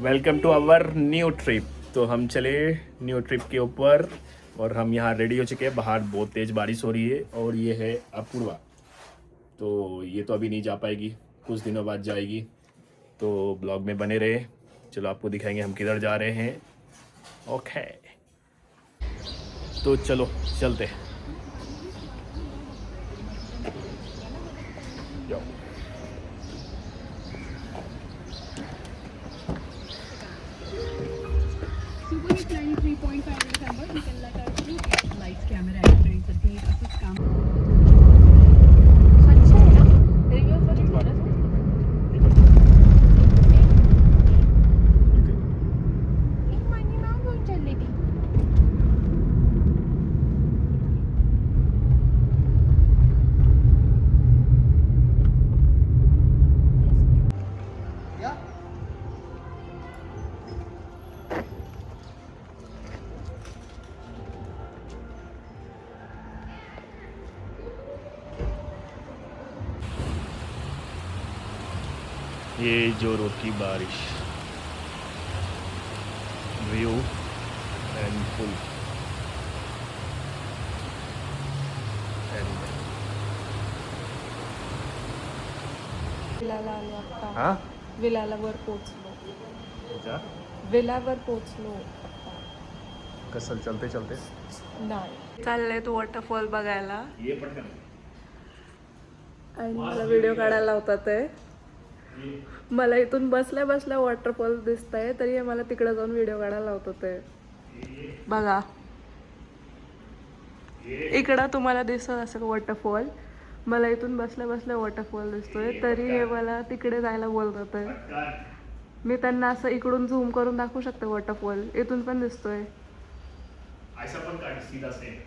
Welcome to our new trip. तो हम चले न्यू ट्रिप के ऊपर और हम यहाँ रेडी हो चुके हैं। बाहर बहुत तेज़ बारिश हो रही है और ये है अपूर्वा। तो ये तो अभी नहीं जा पाएगी, कुछ दिनों बाद जाएगी। तो ब्लॉग में बने रहे, चलो आपको दिखाएंगे हम किधर जा रहे हैं। ओके, तो चलो चलते हैं। जाओ। Super is 93.5 December. You can let us know. Lights, camera, everything. The date, असंच काम. स्वच्छ आहे ना? Reviews मध्ये थोडंसं. एक महिने नाव घेऊन चालली ती. ये जोरों की बारिश, व्यू एंड फुल विलाला आलो आता. हाँ विलावर पोहोचलो. विलावर पोहोचलो. कसल चलते चलते नाही. चाललंय तो वॉटरफॉल बघायला ये पटकन आणि मला व्हिडिओ काढायला लावतात ते. मला इथून बसल्या बसल्या वॉटरफॉल दिसत आहे तरी मला तिकडे जाऊन व्हिडिओ काढायला लावत होते. बघा इकडं तुम्हाला दिसत असेल वॉटरफॉल. मला इथून बसल्या बसल्या वॉटरफॉल दिसतोय तरी हे मला तिकडे जायला बोलत होते. मी त्यांना असं इकडून झूम करून दाखवू शकते वॉटरफॉल. इथून पण दिसतोय. ऐसा पण काढ सीधा से